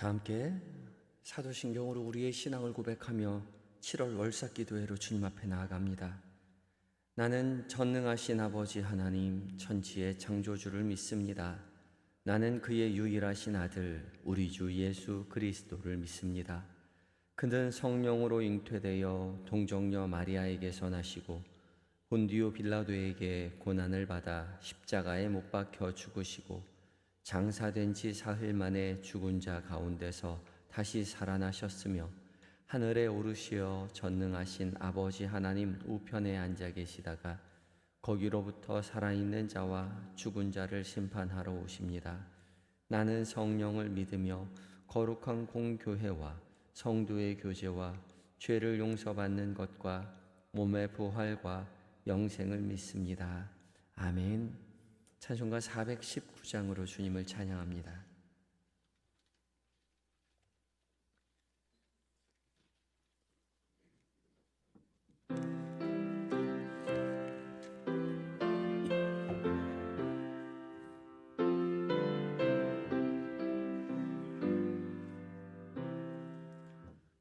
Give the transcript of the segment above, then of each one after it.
다 함께 사도신경으로 우리의 신앙을 고백하며 7월 월삭기도회로 주님 앞에 나아갑니다. 나는 전능하신 아버지 하나님 천지의 창조주를 믿습니다. 나는 그의 유일하신 아들 우리 주 예수 그리스도를 믿습니다. 그는 성령으로 잉태되어 동정녀 마리아에게서 나시고 본디오 빌라도에게 고난을 받아 십자가에 못 박혀 죽으시고 장사된 지 사흘 만에 죽은 자 가운데서 다시 살아나셨으며 하늘에 오르시어 전능하신 아버지 하나님 우편에 앉아 계시다가 거기로부터 살아있는 자와 죽은 자를 심판하러 오십니다. 나는 성령을 믿으며 거룩한 공교회와 성도의 교제와 죄를 용서받는 것과 몸의 부활과 영생을 믿습니다. 아멘. 찬송가 419장으로 주님을 찬양합니다.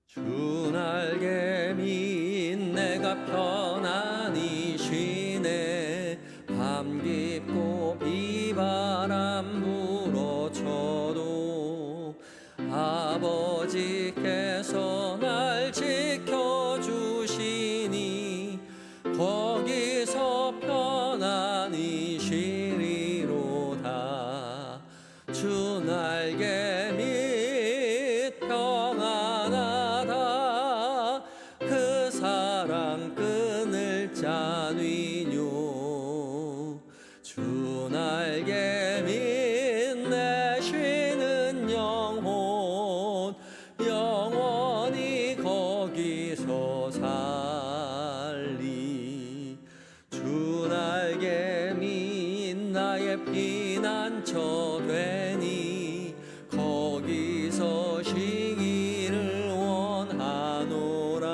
주 날개미 내가 편안히 쉬네. 밤 깊고 비바람 불어쳐도 아버지께서 날 지켜주시니 거기서 편안히 쉬리로다. 주 날개 밑 평안하다. 그 사랑 끊을 자뉘뇨. 주 날개 밑 내 쉬는 영혼 영원히 거기서 살리. 주 날개 밑 나의 피난처 되니 거기서 쉬기를 원하노라.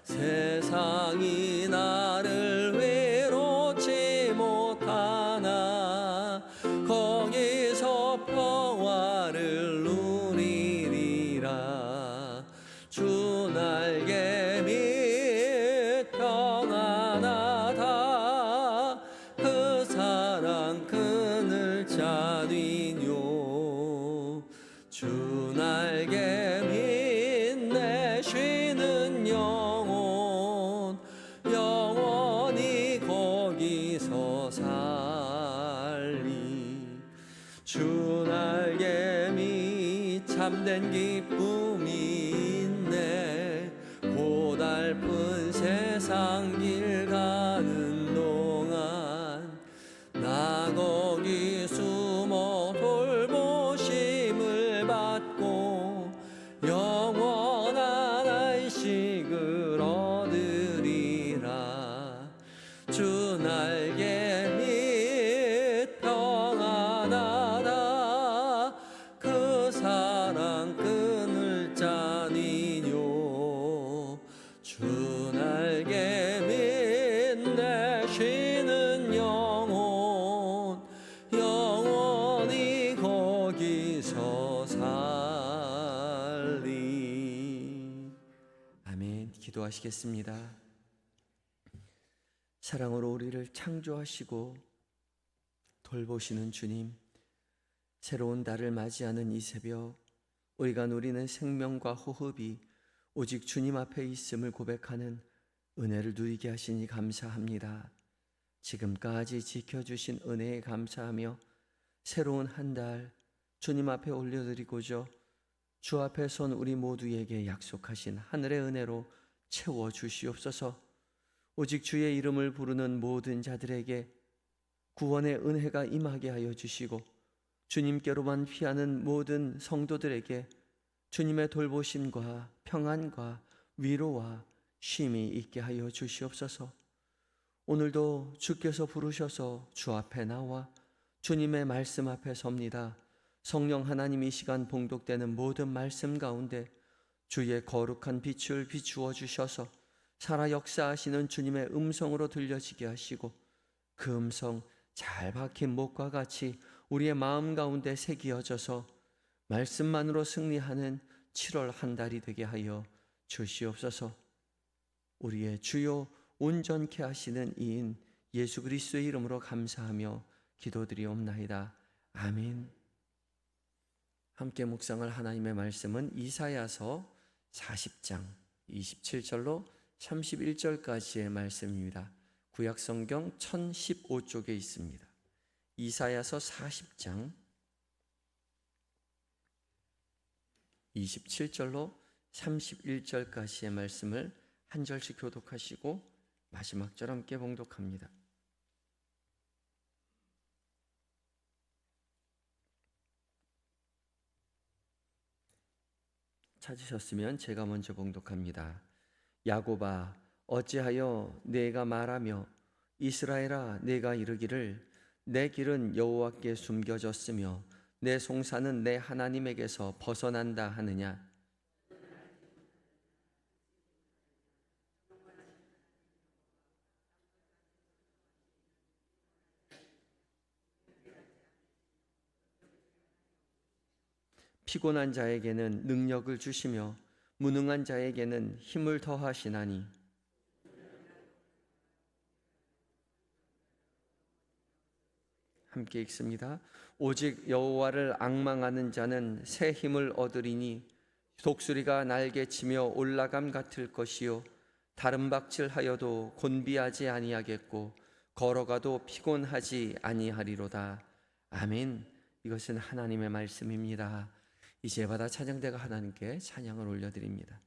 세상이 나를 외롭지 못하나 거기서 평화를 누리리라. 주 날개 밑 평안하다. 그 사랑 끊을 자뉘뇨. 주 날개 밑 내 쉬는 영혼 영원히 거기서 살리. 주 날개 밑 참된 기쁨이 있네. 고달픈 세상 길 가는 동안 나 거기 숨어 돌보심을 받고 영원한 안식을 얻으리라. 주 날개 밑 평안하다. 그 사랑 끊을 자뉘뇨. 주 날개 밑 내 쉬는 영혼 영원히 거기서 살리. 아멘. 기도하시겠습니다. 사랑으로 우리를 창조하시고 돌보시는 주님, 새로운 달을 맞이하는 이 새벽 우리가 누리는 생명과 호흡이 오직 주님 앞에 있음을 고백하는 은혜를 누리게 하시니 감사합니다. 지금까지 지켜주신 은혜에 감사하며 새로운 한 달 주님 앞에 올려드리고자 주 앞에 선 우리 모두에게 약속하신 하늘의 은혜로 채워주시옵소서. 오직 주의 이름을 부르는 모든 자들에게 구원의 은혜가 임하게 하여 주시고 주님께로만 피하는 모든 성도들에게 주님의 돌보심과 평안과 위로와 쉼이 있게 하여 주시옵소서. 오늘도 주께서 부르셔서 주 앞에 나와 주님의 말씀 앞에 섭니다. 성령 하나님 이 시간 봉독되는 모든 말씀 가운데 주의 거룩한 빛을 비추어 주셔서 살아 역사하시는 주님의 음성으로 들려지게 하시고 그 음성 잘 박힌 목과 같이 우리의 마음 가운데 새기어져서 말씀만으로 승리하는 7월 한 달이 되게 하여 주시옵소서. 우리의 주요 온전케 하시는 이인 예수 그리스도의 이름으로 감사하며 기도드리옵나이다. 아멘. 함께 묵상할 하나님의 말씀은 이사야서 40장 27절로 31절까지의 말씀입니다. 구약성경 1015쪽에 있습니다. 이사야서 40장 27절로 31절까지의 말씀을 한 절씩 교독하시고 마지막 절 함께 봉독합니다. 찾으셨으면 제가 먼저 봉독합니다. 야곱아, 어찌하여 내가 말하며 이스라엘아, 내가 이르기를 내 길은 여호와께 숨겨졌으며 내 송사는 내 하나님에게서 벗어난다 하느냐? 피곤한 자에게는 능력을 주시며 무능한 자에게는 힘을 더하시나니 함께 읽습니다. 오직 여호와를 앙망하는 자는 새 힘을 얻으리니 독수리가 날개치며 올라감 같을 것이요 다른 박질하여도 곤비하지 아니하겠고 걸어가도 피곤하지 아니하리로다. 아멘. 이것은 하나님의 말씀입니다. 이제 받아 찬양대가 하나님께 찬양을 올려드립니다.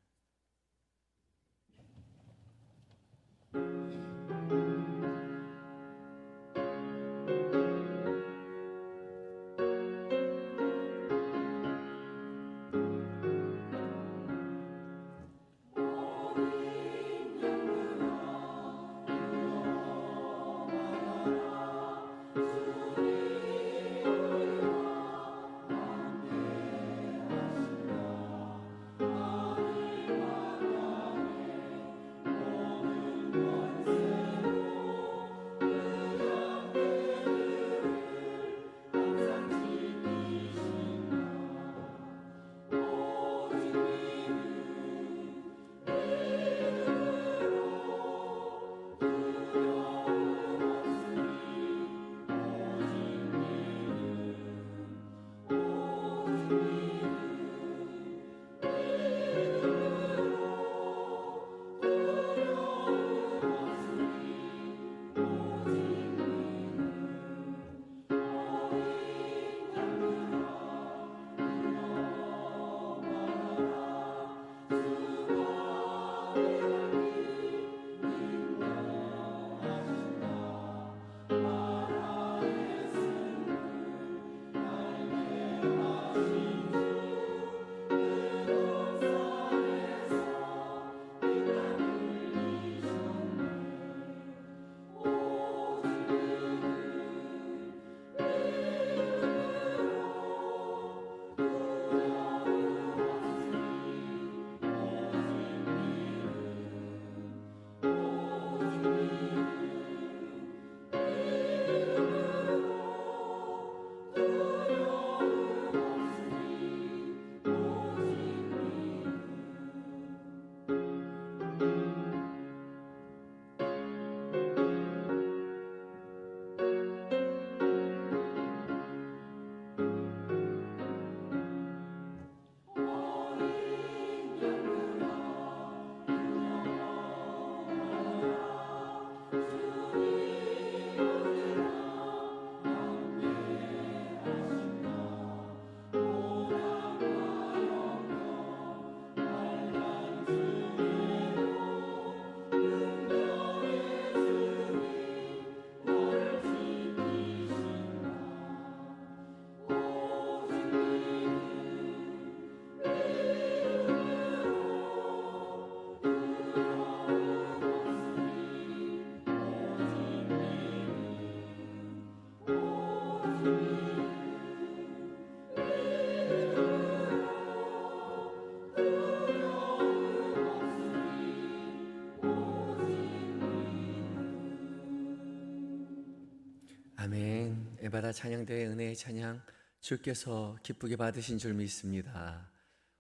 아멘. 에바다 찬양대의 은혜의 찬양 주께서 기쁘게 받으신 줄 믿습니다.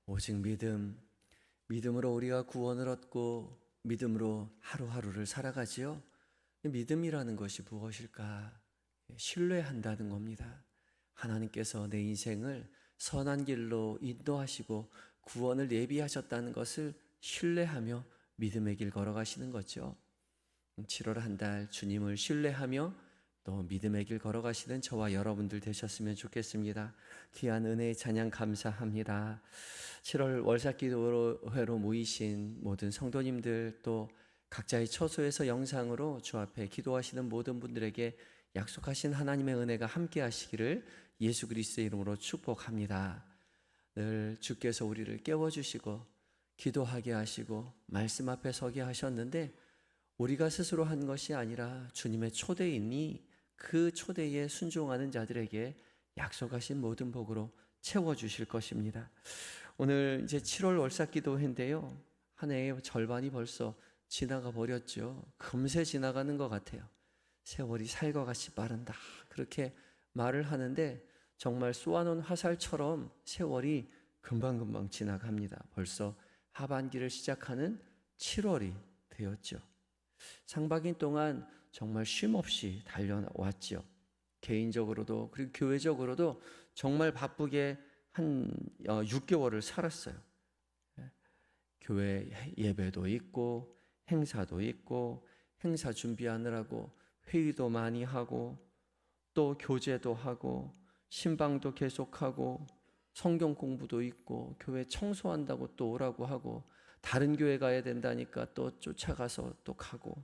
오직 믿음으로 우리가 구원을 얻고 믿음으로 하루하루를 살아가지요. 믿음이라는 것이 무엇일까? 신뢰한다는 겁니다. 하나님께서 내 인생을 선한 길로 인도하시고 구원을 예비하셨다는 것을 신뢰하며 믿음의 길 걸어가시는 거죠. 7월 한 달 주님을 신뢰하며 또 믿음의 길 걸어가시는 저와 여러분들 되셨으면 좋겠습니다. 귀한 은혜의 찬양 감사합니다. 7월 월삭기도회로 모이신 모든 성도님들, 또 각자의 처소에서 영상으로 주 앞에 기도하시는 모든 분들에게 약속하신 하나님의 은혜가 함께 하시기를 예수 그리스도의 이름으로 축복합니다. 늘 주께서 우리를 깨워주시고 기도하게 하시고 말씀 앞에 서게 하셨는데, 우리가 스스로 한 것이 아니라 주님의 초대이니 그 초대에 순종하는 자들에게 약속하신 모든 복으로 채워주실 것입니다. 오늘 이제 7월 월삭기도회인데요, 한 해의 절반이 벌써 지나가 버렸죠. 금세 지나가는 것 같아요. 세월이 살과 같이 빠른다, 그렇게 말을 하는데 정말 쏘아놓은 화살처럼 세월이 금방금방 지나갑니다. 벌써 하반기를 시작하는 7월이 되었죠. 상반기 동안 정말 쉼없이 달려왔죠. 개인적으로도 그리고 교회적으로도 정말 바쁘게 한 6개월을 살았어요. 교회 예배도 있고 행사도 있고, 행사 준비하느라고 회의도 많이 하고, 또 교제도 하고 신방도 계속하고 성경 공부도 있고, 교회 청소한다고 또 오라고 하고, 다른 교회 가야 된다니까 또 쫓아가서 또 가고.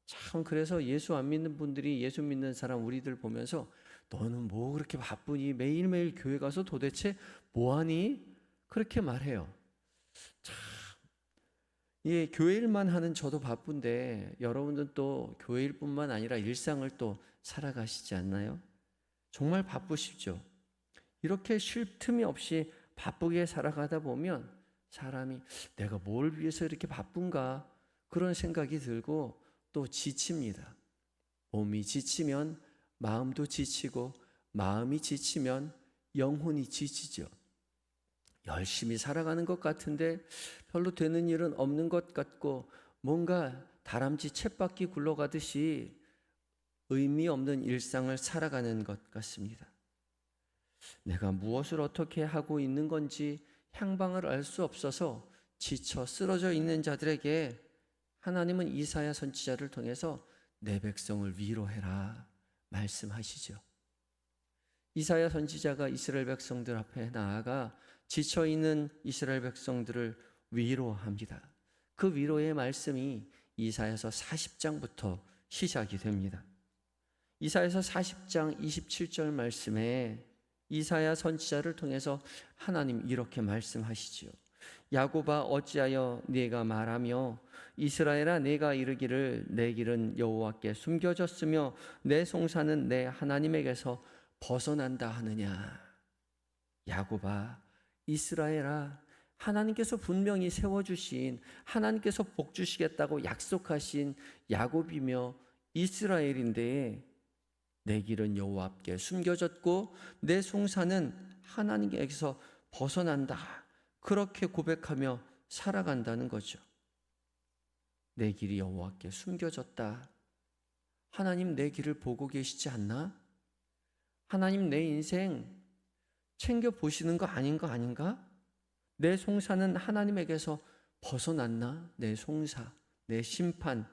참, 그래서 예수 안 믿는 분들이 예수 믿는 사람 우리들 보면서 너는 뭐 그렇게 바쁘니? 매일매일 교회 가서 도대체 뭐하니? 그렇게 말해요. 참, 예, 교회 일만 하는 저도 바쁜데 여러분들은 또 교회 일뿐만 아니라 일상을 또 살아가시지 않나요? 정말 바쁘시죠? 이렇게 쉴 틈이 없이 바쁘게 살아가다 보면 사람이 내가 뭘 위해서 이렇게 바쁜가, 그런 생각이 들고 또 지칩니다. 몸이 지치면 마음도 지치고, 마음이 지치면 영혼이 지치죠. 열심히 살아가는 것 같은데 별로 되는 일은 없는 것 같고, 뭔가 다람쥐 쳇바퀴 굴러가듯이 의미 없는 일상을 살아가는 것 같습니다. 내가 무엇을 어떻게 하고 있는 건지 향방을 알 수 없어서 지쳐 쓰러져 있는 자들에게 하나님은 이사야 선지자를 통해서 내 백성을 위로해라 말씀하시죠. 이사야 선지자가 이스라엘 백성들 앞에 나아가 지쳐 있는 이스라엘 백성들을 위로합니다. 그 위로의 말씀이 이사야서 40장부터 시작이 됩니다. 이사야서 40장 27절 말씀에 이사야 선지자를 통해서 하나님 이렇게 말씀하시지요. 야곱아 어찌하여 네가 말하며 이스라엘아 네가 이르기를 내 길은 여호와께 숨겨졌으며 내 송사는 내 하나님에게서 벗어난다 하느냐. 야곱아, 이스라엘아, 하나님께서 분명히 세워주신, 하나님께서 복 주시겠다고 약속하신 야곱이며 이스라엘인데 내 길은 여호와께 숨겨졌고 내 송사는 하나님께서 벗어난다, 그렇게 고백하며 살아간다는 거죠. 내 길이 여호와께 숨겨졌다. 하나님 내 길을 보고 계시지 않나? 하나님 내 인생 챙겨보시는 거 아닌가? 내 송사는 하나님에게서 벗어났나? 내 송사, 내 심판.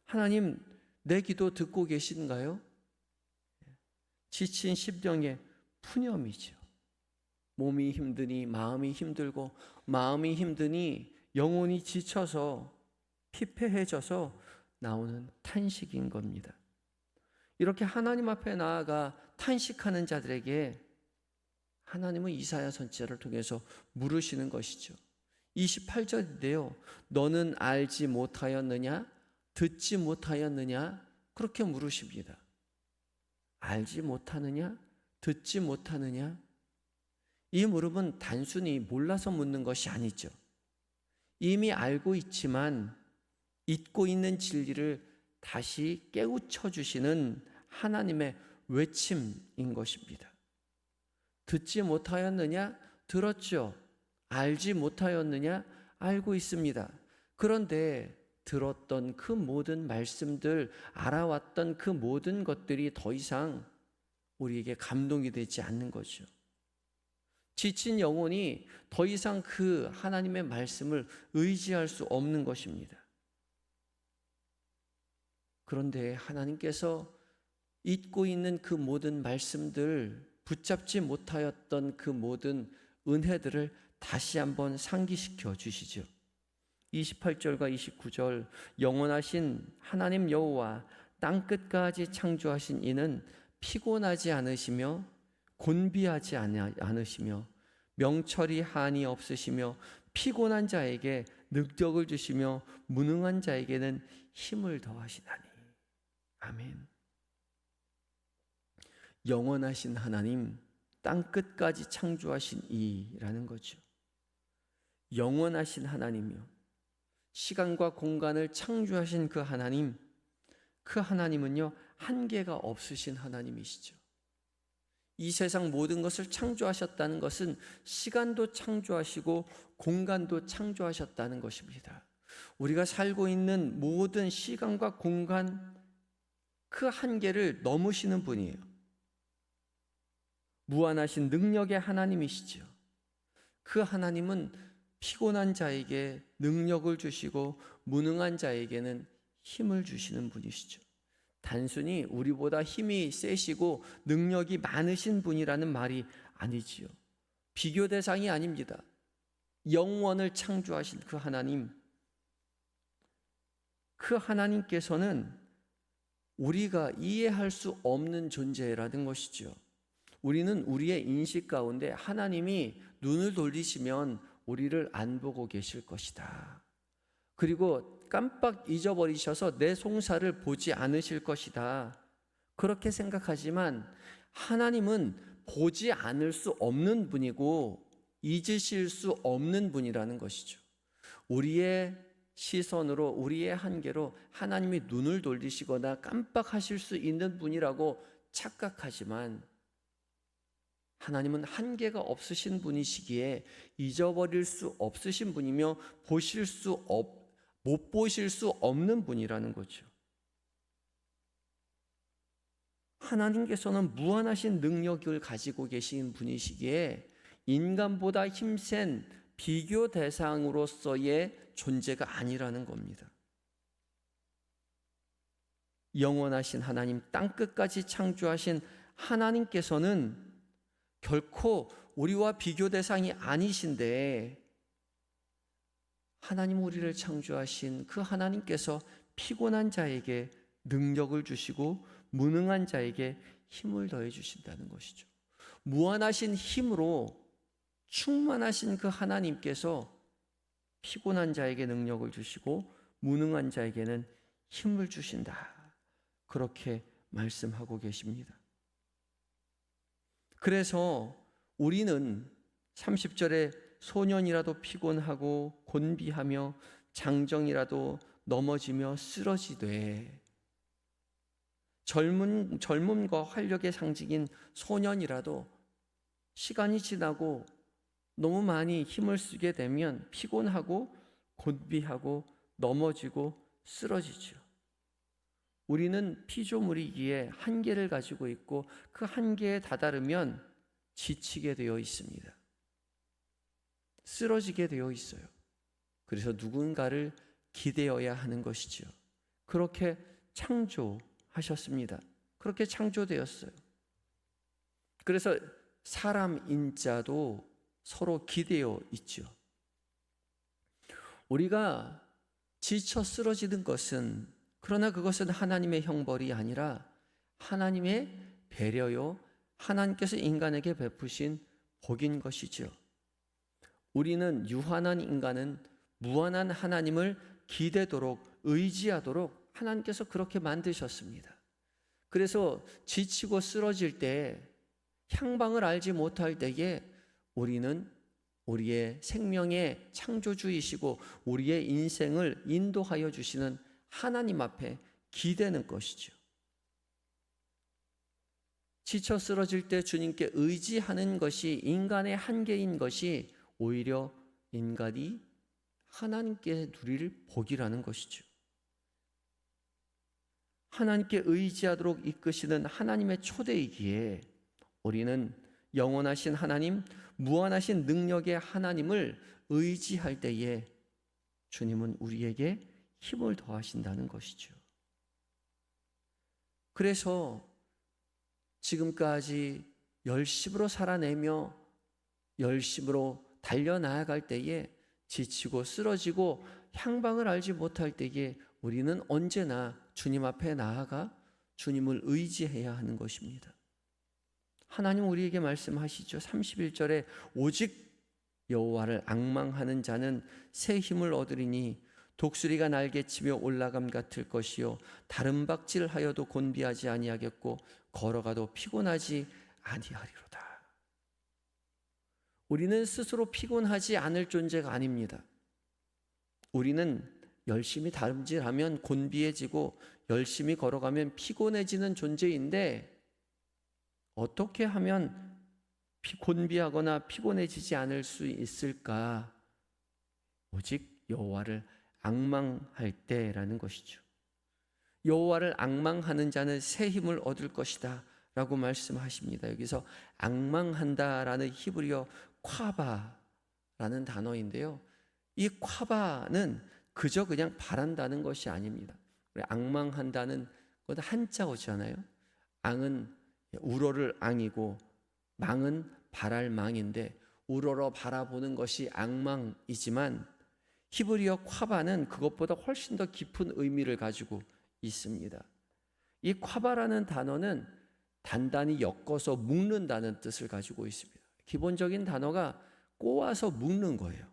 하나님 내 기도 듣고 계신가요? 지친 심령의 푸념이죠. 몸이 힘드니 마음이 힘들고, 마음이 힘드니 영혼이 지쳐서 피폐해져서 나오는 탄식인 겁니다. 이렇게 하나님 앞에 나아가 탄식하는 자들에게 하나님은 이사야 선지자를 통해서 물으시는 것이죠. 28절인데요. 너는 알지 못하였느냐? 듣지 못하였느냐? 그렇게 물으십니다. 알지 못하느냐? 듣지 못하느냐? 이 물음은 단순히 몰라서 묻는 것이 아니죠. 이미 알고 있지만 잊고 있는 진리를 다시 깨우쳐 주시는 하나님의 외침인 것입니다. 듣지 못하였느냐? 들었죠. 알지 못하였느냐? 알고 있습니다. 그런데 들었던 그 모든 말씀들, 알아왔던 그 모든 것들이 더 이상 우리에게 감동이 되지 않는 거죠. 지친 영혼이 더 이상 그 하나님의 말씀을 의지할 수 없는 것입니다. 그런데 하나님께서 잊고 있는 그 모든 말씀들, 붙잡지 못하였던 그 모든 은혜들을 다시 한번 상기시켜 주시죠. 28절과 29절, 영원하신 하나님 여호와 땅끝까지 창조하신 이는 피곤하지 않으시며 곤비하지 않으시며 명철이 한이 없으시며 피곤한 자에게 능력을 주시며 무능한 자에게는 힘을 더하시나니. 아멘. 영원하신 하나님, 땅끝까지 창조하신 이라는 거죠. 영원하신 하나님이요, 시간과 공간을 창조하신 그 하나님, 그 하나님은요 한계가 없으신 하나님이시죠. 이 세상 모든 것을 창조하셨다는 것은 시간도 창조하시고 공간도 창조하셨다는 것입니다. 우리가 살고 있는 모든 시간과 공간, 그 한계를 넘으시는 분이에요. 무한하신 능력의 하나님이시죠. 그 하나님은 피곤한 자에게 능력을 주시고 무능한 자에게는 힘을 주시는 분이시죠. 단순히 우리보다 힘이 세시고 능력이 많으신 분이라는 말이 아니지요. 비교 대상이 아닙니다. 영원을 창조하신 그 하나님, 그 하나님께서는 우리가 이해할 수 없는 존재라는 것이죠. 우리는 우리의 인식 가운데 하나님이 눈을 돌리시면 우리를 안 보고 계실 것이다. 그리고 깜빡 잊어버리셔서 내 송사를 보지 않으실 것이다. 그렇게 생각하지만 하나님은 보지 않을 수 없는 분이고 잊으실 수 없는 분이라는 것이죠. 우리의 시선으로, 우리의 한계로 하나님이 눈을 돌리시거나 깜빡하실 수 있는 분이라고 착각하지만 하나님은 한계가 없으신 분이시기에 잊어버릴 수 없으신 분이며 못 보실 수 없는 분이라는 거죠. 하나님께서는 무한하신 능력을 가지고 계신 분이시기에 인간보다 힘센 비교 대상으로서의 존재가 아니라는 겁니다. 영원하신 하나님, 땅끝까지 창조하신 하나님께서는 결코 우리와 비교 대상이 아니신데, 하나님 우리를 창조하신 그 하나님께서 피곤한 자에게 능력을 주시고 무능한 자에게 힘을 더해 주신다는 것이죠. 무한하신 힘으로 충만하신 그 하나님께서 피곤한 자에게 능력을 주시고 무능한 자에게는 힘을 주신다. 그렇게 말씀하고 계십니다. 그래서 우리는 30절에 소년이라도 피곤하고 곤비하며 장정이라도 넘어지며 쓰러지되, 젊음과 활력의 상징인 소년이라도 시간이 지나고 너무 많이 힘을 쓰게 되면 피곤하고 곤비하고 넘어지고 쓰러지죠. 우리는 피조물이기에 한계를 가지고 있고 그 한계에 다다르면 지치게 되어 있습니다. 쓰러지게 되어 있어요. 그래서 누군가를 기대어야 하는 것이죠. 그렇게 창조하셨습니다. 그렇게 창조되었어요. 그래서 사람 인자도 서로 기대어 있죠. 우리가 지쳐 쓰러지는 것은, 그러나 그것은 하나님의 형벌이 아니라 하나님의 배려요, 하나님께서 인간에게 베푸신 복인 것이죠. 우리는 유한한 인간은 무한한 하나님을 기대도록, 의지하도록 하나님께서 그렇게 만드셨습니다. 그래서 지치고 쓰러질 때, 향방을 알지 못할 때에 우리는 우리의 생명의 창조주이시고 우리의 인생을 인도하여 주시는 하나님 앞에 기대는 것이죠. 지쳐 쓰러질 때 주님께 의지하는 것이 인간의 한계인 것이 오히려 인간이 하나님께 누릴 복이라는 것이죠. 하나님께 의지하도록 이끄시는 하나님의 초대이기에 우리는 영원하신 하나님, 무한하신 능력의 하나님을 의지할 때에 주님은 우리에게 힘을 더하신다는 것이죠. 그래서 지금까지 열심으로 살아내며 열심으로 달려나아갈 때에 지치고 쓰러지고 향방을 알지 못할 때에 우리는 언제나 주님 앞에 나아가 주님을 의지해야 하는 것입니다. 하나님 우리에게 말씀하시죠. 31절에 오직 여호와를 앙망하는 자는 새 힘을 얻으리니 독수리가 날개치며 올라감 같을 것이요 다른 박질하여도 곤비하지 아니하겠고 걸어가도 피곤하지 아니하리로다. 우리는 스스로 피곤하지 않을 존재가 아닙니다. 우리는 열심히 다름질하면 곤비해지고 열심히 걸어가면 피곤해지는 존재인데 어떻게 하면 곤비하거나 피곤해지지 않을 수 있을까? 오직 여호와를 앙망할 때라는 것이죠. 여호와를 앙망하는 자는 새 힘을 얻을 것이다 라고 말씀하십니다. 여기서 앙망한다라는 히브리어 콰바라는 단어인데요, 이 콰바는 그저 그냥 바란다는 것이 아닙니다. 앙망한다는 것 한자어잖아요. 앙은 우러를 앙이고 망은 바랄 망인데 우러러 바라보는 것이 앙망이지만 히브리어 콰바는 그것보다 훨씬 더 깊은 의미를 가지고 있습니다. 이 콰바라는 단어는 단단히 엮어서 묶는다는 뜻을 가지고 있습니다. 기본적인 단어가 꼬아서 묶는 거예요.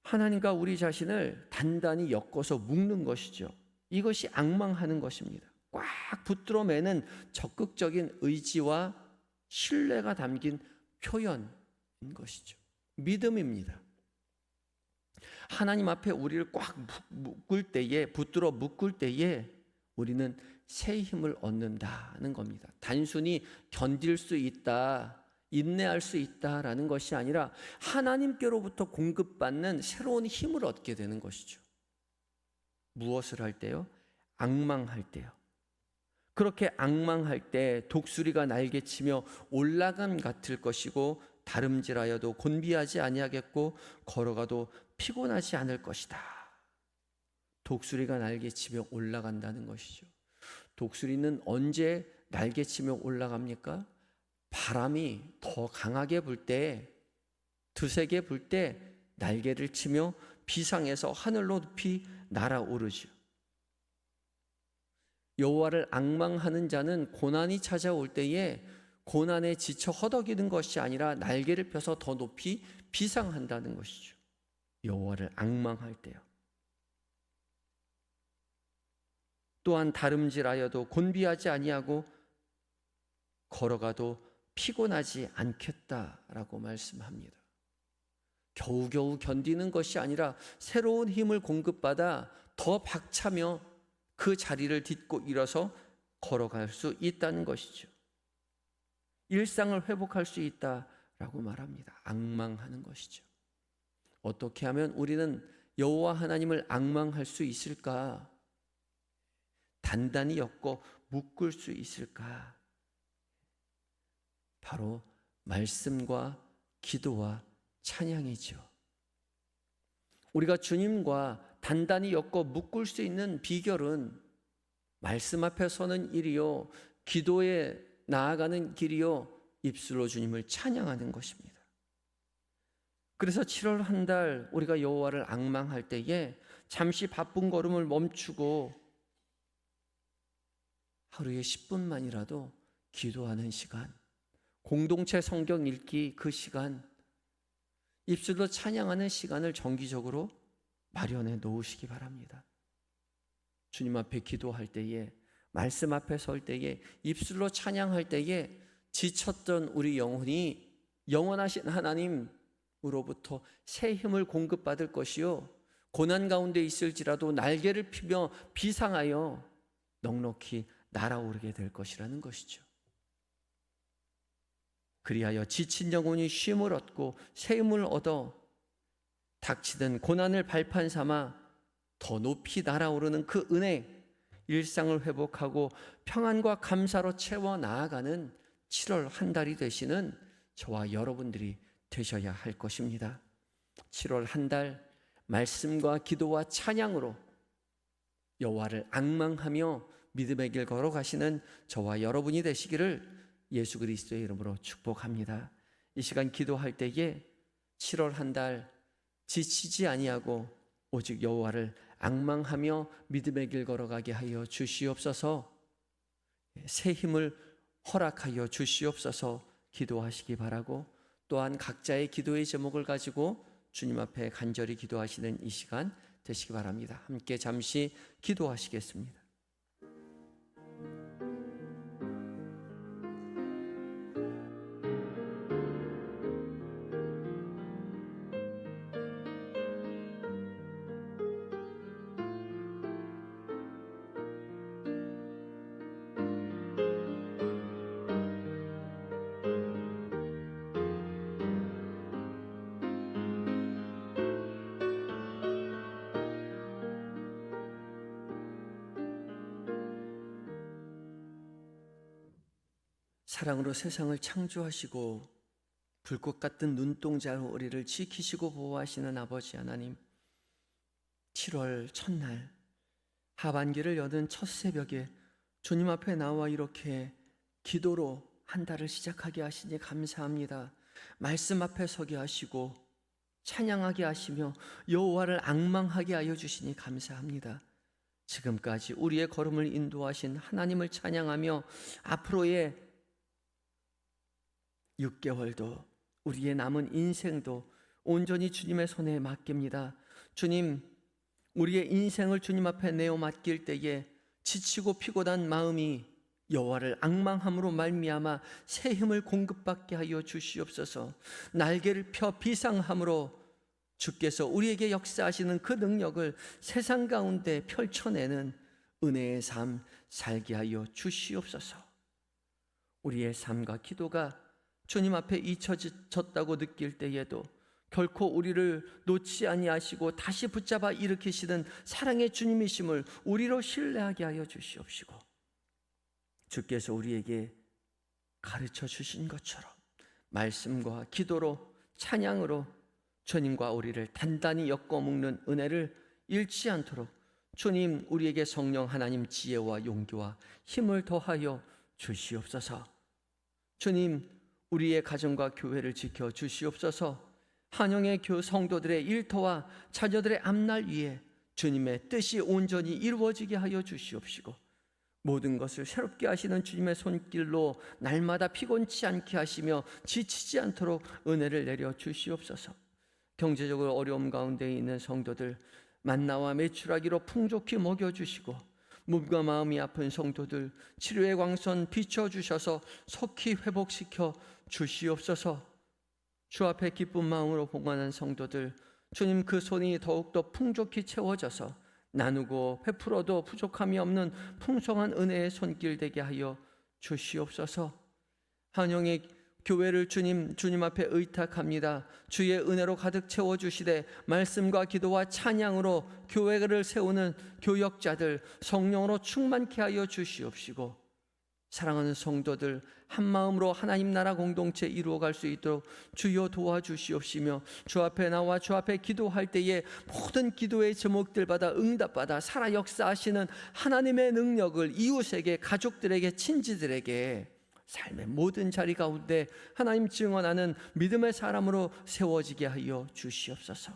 하나님과 우리 자신을 단단히 엮어서 묶는 것이죠. 이것이 앙망하는 것입니다. 꽉 붙들어 매는 적극적인 의지와 신뢰가 담긴 표현인 것이죠. 믿음입니다. 하나님 앞에 우리를 꽉 묶을 때에, 붙들어 묶을 때에 우리는 새 힘을 얻는다는 겁니다. 단순히 견딜 수 있다, 인내할 수 있다라는 것이 아니라 하나님께로부터 공급받는 새로운 힘을 얻게 되는 것이죠. 무엇을 할 때요? 앙망할 때요. 그렇게 앙망할 때 독수리가 날개치며 올라감 같을 것이고 다름질하여도 곤비하지 아니하겠고 걸어가도 피곤하지 않을 것이다. 독수리가 날개치며 올라간다는 것이죠. 독수리는 언제 날개치며 올라갑니까? 바람이 더 강하게 불 때, 두세 개 불 때 날개를 치며 비상에서 하늘로 높이 날아오르죠. 여호와를 앙망하는 자는 고난이 찾아올 때에 고난에 지쳐 허덕이는 것이 아니라 날개를 펴서 더 높이 비상한다는 것이죠. 여호와를 앙망할 때요. 또한 다름질하여도 곤비하지 아니하고 걸어가도 피곤하지 않겠다라고 말씀합니다. 겨우겨우 견디는 것이 아니라 새로운 힘을 공급받아 더 박차며 그 자리를 딛고 일어서 걸어갈 수 있다는 것이죠. 일상을 회복할 수 있다라고 말합니다. 앙망하는 것이죠. 어떻게 하면 우리는 여호와 하나님을 앙망할 수 있을까? 단단히 엮고 묶을 수 있을까? 바로 말씀과 기도와 찬양이죠. 우리가 주님과 단단히 엮어 묶을 수 있는 비결은 말씀 앞에 서는 일이요, 기도에 나아가는 길이요, 입술로 주님을 찬양하는 것입니다. 그래서 7월 한 달 우리가 여호와를 앙망할 때에 잠시 바쁜 걸음을 멈추고 하루에 10분만이라도 기도하는 시간, 공동체 성경 읽기 그 시간, 입술로 찬양하는 시간을 정기적으로 마련해 놓으시기 바랍니다. 주님 앞에 기도할 때에, 말씀 앞에 설 때에, 입술로 찬양할 때에 지쳤던 우리 영혼이 영원하신 하나님으로부터 새 힘을 공급받을 것이요, 고난 가운데 있을지라도 날개를 피며 비상하여 넉넉히 날아오르게 될 것이라는 것이죠. 그리하여 지친 영혼이 쉼을 얻고 새 힘을 얻어 닥치던 고난을 발판 삼아 더 높이 날아오르는 그 은혜, 일상을 회복하고 평안과 감사로 채워 나아가는 7월 한 달이 되시는 저와 여러분들이 되셔야 할 것입니다. 7월 한 달 말씀과 기도와 찬양으로 여호와를 앙망하며 믿음의 길 걸어가시는 저와 여러분이 되시기를 예수 그리스도의 이름으로 축복합니다. 이 시간 기도할 때에 7월 한 달 지치지 아니하고 오직 여호와를 앙망하며 믿음의 길 걸어가게 하여 주시옵소서. 새 힘을 허락하여 주시옵소서 기도하시기 바라고, 또한 각자의 기도의 제목을 가지고 주님 앞에 간절히 기도하시는 이 시간 되시기 바랍니다. 함께 잠시 기도하시겠습니다. 사랑으로 세상을 창조하시고 불꽃 같은 눈동자로 우리를 지키시고 보호하시는 아버지 하나님, 7월 첫날 하반기를 여는 첫 새벽에 주님 앞에 나와 이렇게 기도로 한 달을 시작하게 하시니 감사합니다. 말씀 앞에 서게 하시고 찬양하게 하시며 여호와를 앙망하게 하여 주시니 감사합니다. 지금까지 우리의 걸음을 인도하신 하나님을 찬양하며 앞으로의 6개월도 우리의 남은 인생도 온전히 주님의 손에 맡깁니다. 주님, 우리의 인생을 주님 앞에 내어 맡길 때에 지치고 피곤한 마음이 여호와를 앙망함으로 말미암아 새 힘을 공급받게 하여 주시옵소서. 날개를 펴 비상함으로 주께서 우리에게 역사하시는 그 능력을 세상 가운데 펼쳐내는 은혜의 삶 살게 하여 주시옵소서. 우리의 삶과 기도가 주님 앞에 잊혀졌다고 느낄 때에도 결코 우리를 놓지 아니하시고 다시 붙잡아 일으키시는 사랑의 주님이심을 우리로 신뢰하게 하여 주시옵시고, 주께서 우리에게 가르쳐 주신 것처럼 말씀과 기도로 찬양으로 주님과 우리를 단단히 엮어 묶는 은혜를 잃지 않도록 주님, 우리에게 성령 하나님 지혜와 용기와 힘을 더하여 주시옵소서. 주님, 우리의 가정과 교회를 지켜 주시옵소서. 한영의 성도들의 일터와 자녀들의 앞날 위에 주님의 뜻이 온전히 이루어지게 하여 주시옵시고, 모든 것을 새롭게 하시는 주님의 손길로 날마다 피곤치 않게 하시며 지치지 않도록 은혜를 내려 주시옵소서. 경제적으로 어려움 가운데 있는 성도들 만나와 메추라기로 풍족히 먹여주시고, 몸과 마음이 아픈 성도들 치료의 광선 비춰주셔서 속히 회복시켜 주시옵소서. 주 앞에 기쁜 마음으로 봉헌한 성도들, 주님 그 손이 더욱더 풍족히 채워져서 나누고 베풀어도 부족함이 없는 풍성한 은혜의 손길 되게 하여 주시옵소서. 한영의 교회를 주님 앞에 의탁합니다. 주의 은혜로 가득 채워주시되 말씀과 기도와 찬양으로 교회를 세우는 교역자들 성령으로 충만케 하여 주시옵시고, 사랑하는 성도들 한 마음으로 하나님 나라 공동체 이루어갈 수 있도록 주여 도와주시옵시며, 주 앞에 나와 주 앞에 기도할 때에 모든 기도의 제목들마다 응답받아 살아 역사하시는 하나님의 능력을 이웃에게, 가족들에게, 친지들에게 삶의 모든 자리 가운데 하나님 증언하는 믿음의 사람으로 세워지게 하여 주시옵소서.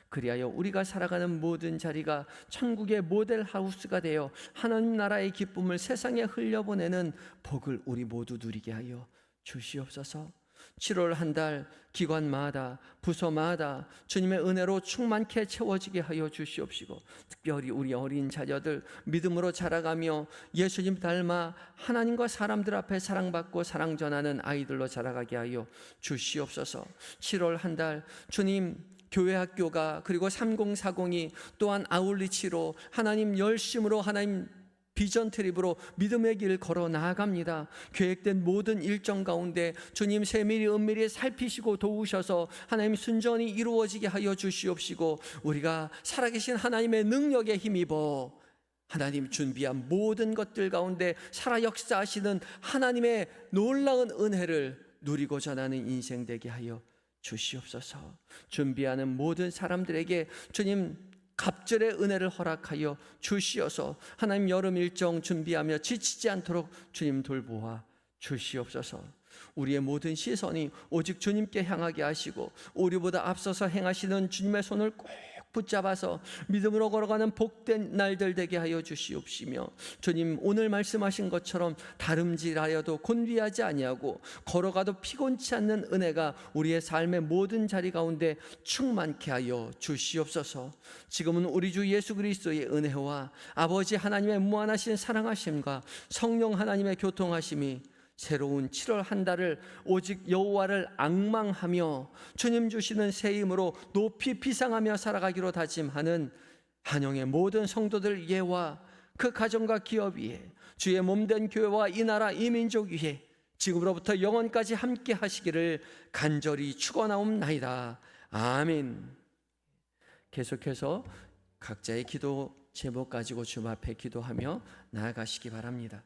그리하여 우리가 살아가는 모든 자리가 천국의 모델하우스가 되어 하나님 나라의 기쁨을 세상에 흘려보내는 복을 우리 모두 누리게 하여 주시옵소서. 7월 한 달 기관마다 부서마다 주님의 은혜로 충만케 채워지게 하여 주시옵시고, 특별히 우리 어린 자녀들 믿음으로 자라가며 예수님 닮아 하나님과 사람들 앞에 사랑받고 사랑 전하는 아이들로 자라가게 하여 주시옵소서. 7월 한 달 주님 교회 학교가 그리고 3040이 또한 아울리치로 하나님 열심으로 하나님 비전 트립으로 믿음의 길을 걸어 나아갑니다. 계획된 모든 일정 가운데 주님 세밀히 은밀히 살피시고 도우셔서 하나님 순전히 이루어지게 하여 주시옵시고, 우리가 살아계신 하나님의 능력에 힘입어 하나님 준비한 모든 것들 가운데 살아 역사하시는 하나님의 놀라운 은혜를 누리고 전하는 인생 되게 하여 주시옵소서. 준비하는 모든 사람들에게 주님 갑절의 은혜를 허락하여 주시어서 하나님 여름 일정 준비하며 지치지 않도록 주님 돌보아 주시옵소서. 우리의 모든 시선이 오직 주님께 향하게 하시고, 우리보다 앞서서 행하시는 주님의 손을 꼭 붙잡아서 믿음으로 걸어가는 복된 날들 되게 하여 주시옵시며, 주님 오늘 말씀하신 것처럼 다름질하여도 곤비하지 아니하고 걸어가도 피곤치 않는 은혜가 우리의 삶의 모든 자리 가운데 충만케 하여 주시옵소서. 지금은 우리 주 예수 그리스도의 은혜와 아버지 하나님의 무한하신 사랑하심과 성령 하나님의 교통하심이 새로운 7월 한 달을 오직 여호와를 앙망하며 주님 주시는 새 힘으로 높이 비상하며 살아가기로 다짐하는 한영의 모든 성도들 위에와 그 가정과 기업 위에, 주의 몸된 교회와 이 나라 이 민족 위에 지금으로부터 영원까지 함께 하시기를 간절히 축원하옵나이다. 아멘. 계속해서 각자의 기도 제목 가지고 주님 앞에 기도하며 나아가시기 바랍니다.